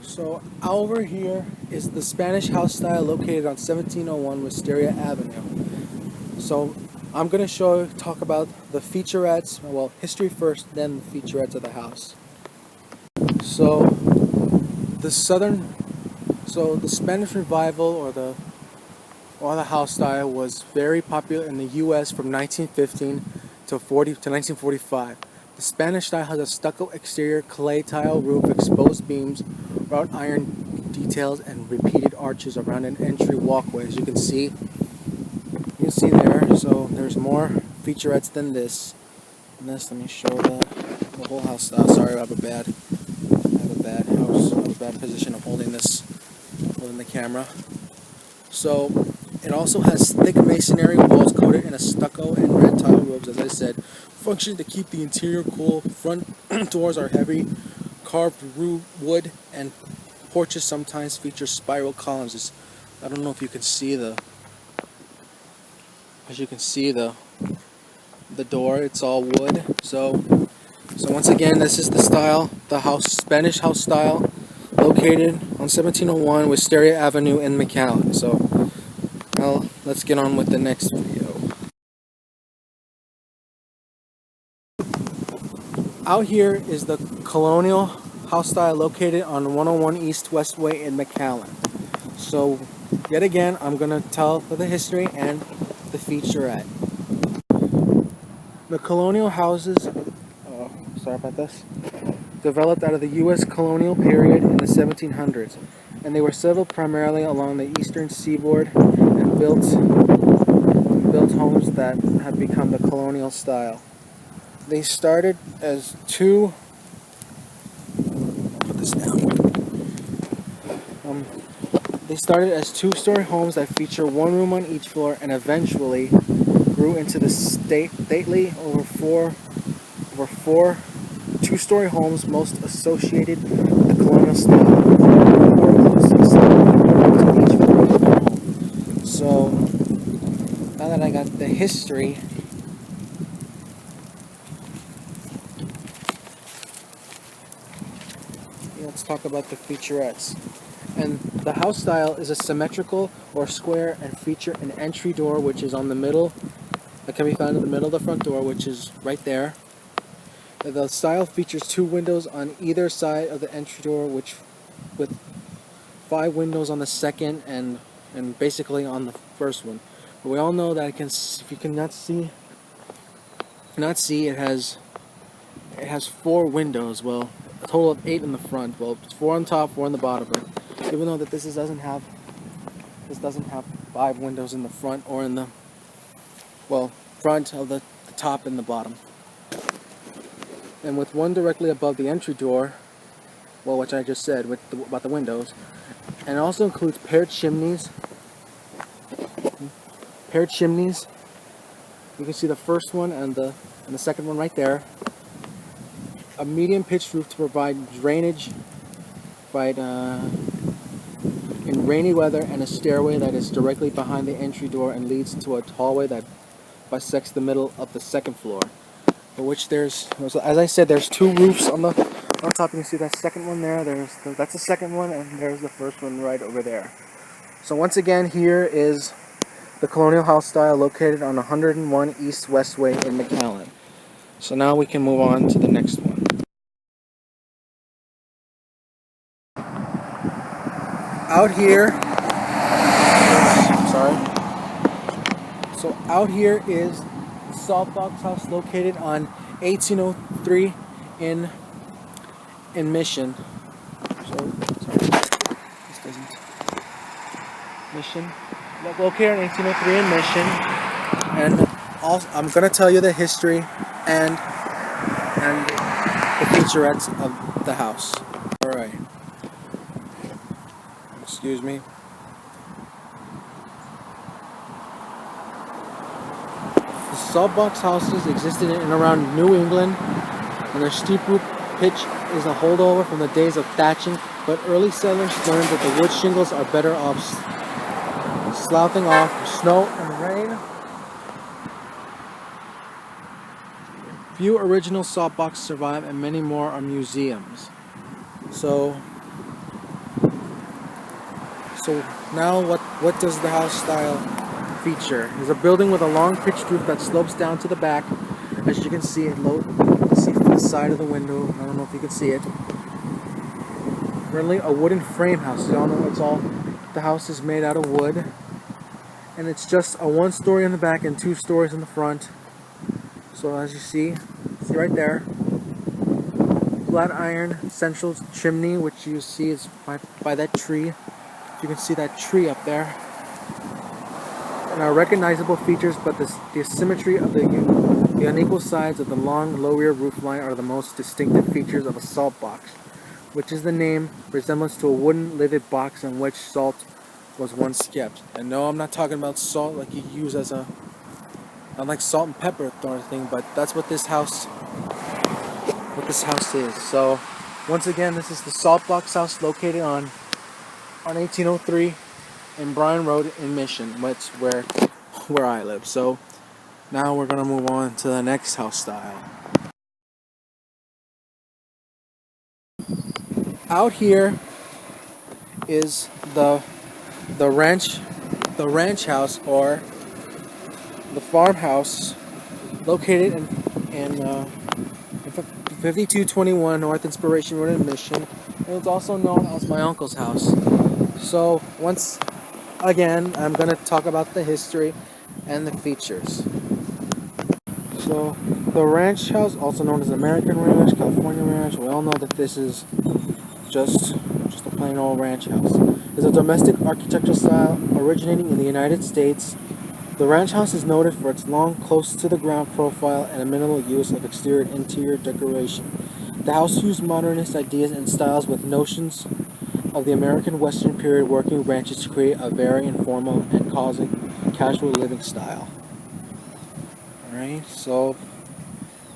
So over here is the Spanish house style located on 1701 Wisteria Avenue. So I'm going to talk about the featurettes, well, history first, then the featurettes of the house. So the southern, so the Spanish revival or the house style was very popular in the U.S. from 1915 to 1945. The Spanish style has a stucco exterior, clay tile roof, exposed beams, wrought iron details, and repeated arches around an entry walkway. As you can see there. So there's more featurettes than this. And this, let me show the whole house style. Sorry, I have a bad house. I have a bad position of holding the camera. So it also has thick masonry walls coated in a stucco and red tile roofs, as I said, function to keep the interior cool. Front doors are heavy carved wood, and porches sometimes feature spiral columns. I don't know if you can see the door. It's all wood. So once again, this is the style, Spanish house style, located on 1701 Wisteria Avenue in McAllen. So well, let's get on with the next video. Out here is the colonial house style located on 101 East Westway in McAllen. So yet again, I'm going to tell the history and the featurette. The colonial houses, sorry about this, developed out of the U.S. colonial period in the 1700s, and they were settled primarily along the eastern seaboard and built homes that have become the colonial style. They started as two. Put this down. They started as two-story homes that feature one room on each floor, and eventually grew into the stately over four two-story homes, most associated with the colonial style. So now that I got the history, let's talk about the featurettes. And the house style is a symmetrical or square and feature an entry door which is on the middle, that can be found in the middle of the front door, which is right there. The style features two windows on either side of the entry door, which with 5 windows on the second and basically on the first one. But we all know that if you cannot see, it has 4 windows. Well, a total of 8 in the front. Well, it's 4 on top, 4 on the bottom. But even though that this doesn't have 5 windows in the front or in the front of the top and the bottom. And with one directly above the entry door, well, which I just said about the windows, and it also includes paired chimneys. You can see the first one and the second one right there. A medium pitched roof to provide drainage in rainy weather, and a stairway that is directly behind the entry door and leads to a hallway that bisects the middle of the second floor. For which as I said, there's 2 roofs on top. You can see that second one there. That's the second one, and there's the first one right over there. So once again, here is the colonial house style located on 101 East Westway in McAllen. So now we can move on to the next one. Out here, out here is the Saltbox house located on 1803 in Mission. Mission. Located on 1803 in Mission, and also I'm gonna tell you the history and the featurettes of the house. All right. Excuse me. The Saltbox houses existed in and around New England, and their steep roof pitch is a holdover from the days of thatching, but early settlers learned that the wood shingles are better off sloughing off snow and rain. Few original Saltbox survive, and many more are museums. So So now what does the house style feature? There's a building with a long pitched roof that slopes down to the back. As you can see it see from the side of the window. I don't know if you can see it. Currently a wooden frame house. Y'all know the house is made out of wood. And it's just a 1 story in the back and 2 stories in the front. So as you see right there, flat iron central chimney, which you see is by that tree. You can see that tree up there. And are recognizable features, but the asymmetry of the unequal sides of the long low rear roof line are the most distinctive features of a salt box, which is the name resemblance to a wooden lidded box in which salt was once kept. And no, I'm not talking about salt like you use as a, not like salt and pepper sort of thing, but that's what this house is. So once again, this is the Salt Box House located on 1803 in Bryan Road in Mission, which where I live. So now we're gonna move on to the next house style. Out here is the ranch house, or the farmhouse, located in 5221 North Inspiration Road in Mission, and it's also known as my uncle's house. So once again, I'm going to talk about the history and the features. So the ranch house, also known as American Ranch, California Ranch, we all know that this is just a plain old ranch house. It's a domestic architectural style originating in the United States. The ranch house is noted for its long, close to the ground profile and a minimal use of exterior and interior decoration. The house used modernist ideas and styles with notions of the American Western period working ranches to create a very informal and casual living style. Alright, so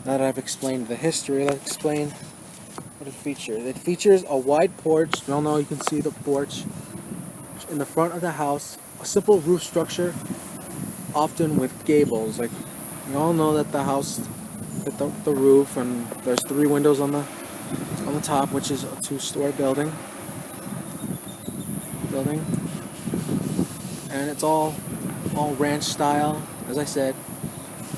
now that I've explained the history, let's explain what it features. It features a wide porch. We all know, you can see the porch in the front of the house. A simple roof structure, often with gables. Like, we all know that the house, with the roof, and there's 3 windows on the top, which is a 2-story building, and it's all ranch style, as I said.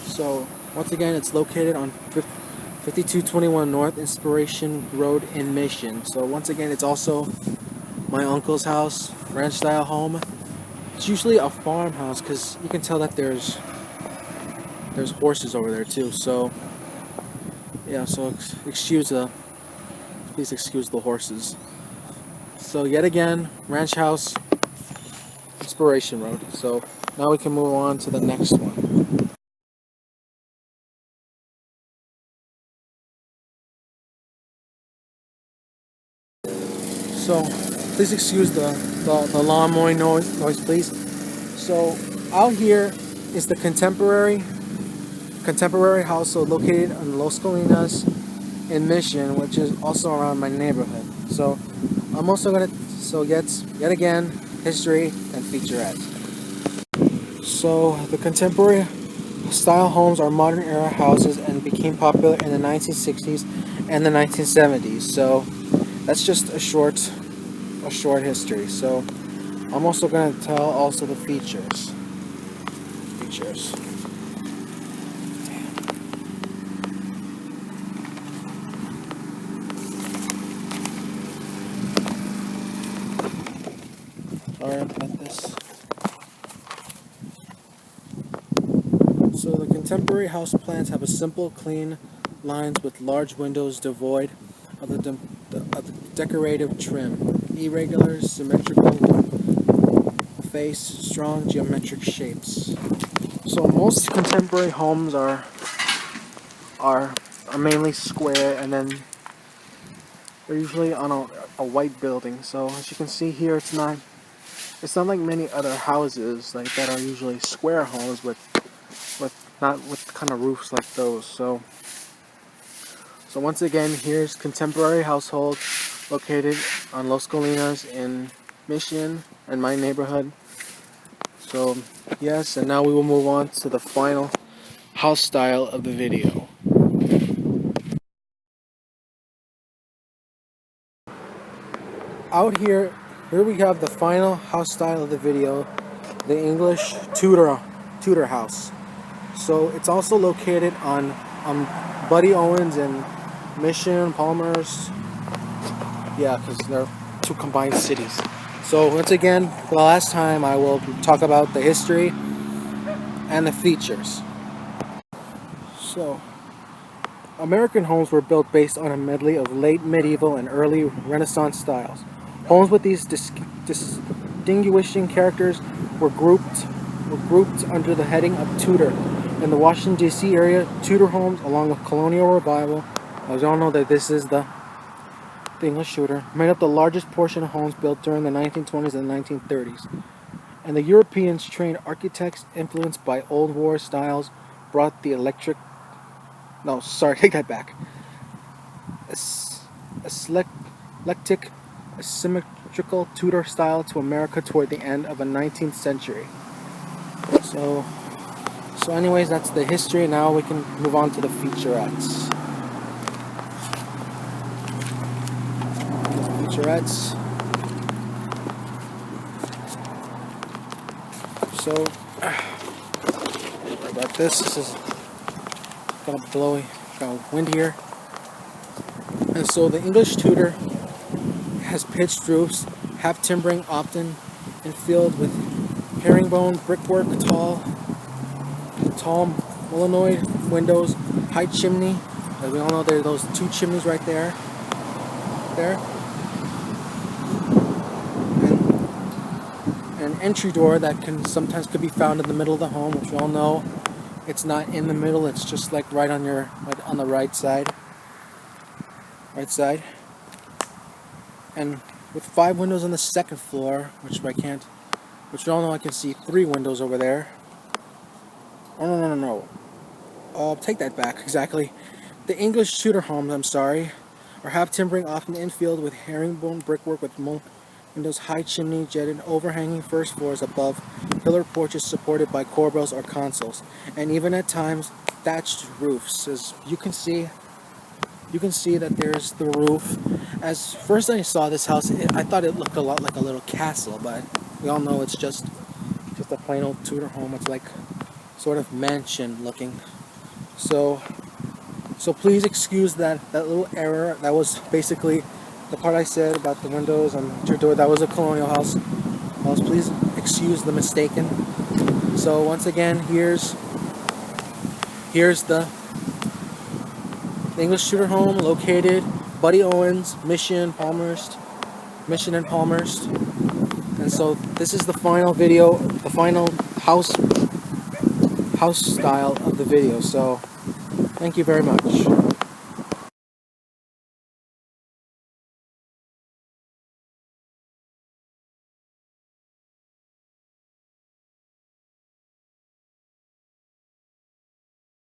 So once again, it's located on 5221 North Inspiration Road in Mission. So once again, it's also my uncle's house, ranch style home. It's usually a farmhouse because you can tell that there's horses over there too. So yeah, so please excuse the horses. So yet again, ranch house, Inspiration Road. So now we can move on to the next one. So please excuse the lawn mowing noise, please. So out here is the contemporary house, so located in Los Colinas in Mission, which is also around my neighborhood. So I'm also gonna yet again, history and featurettes. So the contemporary style homes are modern era houses and became popular in the 1960s and the 1970s. So that's just a short history. So I'm also going to tell also the features. Sorry about this. So the contemporary house plans have a simple, clean lines with large windows devoid of the decorative trim, irregular, symmetrical face, strong geometric shapes. So most contemporary homes are mainly square, and then they're usually on a white building. So as you can see here, it's not like many other houses like that are usually square homes with kind of roofs like those. So once again, here's contemporary household located on Los Colinas in Mission and my neighborhood. So yes, and now we will move on to the final house style of the video. Out here Here we have the final house style of the video, the English Tudor house. So it's also located on Buddy Owens and Mission, Palmer's. Yeah, because they're two combined cities. So once again, for the last time, I will talk about the history and the features. So, American homes were built based on a medley of late medieval and early Renaissance styles. Homes with these distinguishing characters were grouped under the heading of Tudor. In the Washington, D.C. area, Tudor homes, along with colonial revival, as you all know that this is the English Tudor, made up the largest portion of homes built during the 1920s and 1930s. And the Europeans, trained architects influenced by Old War styles, brought the eclectic, asymmetrical Tudor style to America toward the end of the 19th century. So anyways, that's the history. Now we can move on to the featurettes. So, sorry about this. This is kind of blowing, kind of wind here. And so the English Tudor has pitched roofs, half timbering, often infilled with herringbone brickwork, tall mullineed windows, high chimney. As we all know, there are those two chimneys right there. And an entry door that sometimes could be found in the middle of the home, which we all know it's not in the middle. It's just like right on the right side. And with 5 windows on the second floor, which you all know I can see 3 windows over there. Oh, no. I'll take that back, exactly. The English Tudor homes, are half timbering, often infilled with herringbone brickwork with windows, high chimney, jetted, overhanging first floors above, pillar porches supported by corbels or consoles, and even at times thatched roofs. As you can see that there's the roof. As first I saw this house, I thought it looked a lot like a little castle, but we all know it's just a plain old Tudor home. It's like sort of mansion looking. So please excuse that little error. That was basically the part I said about the windows and your door. That was a colonial house. Please excuse the mistaken. So once again, here's the English Tudor home located Buddy Owens, Mission and Palmer's. And so this is the final video, the final house style of the video. So thank you very much.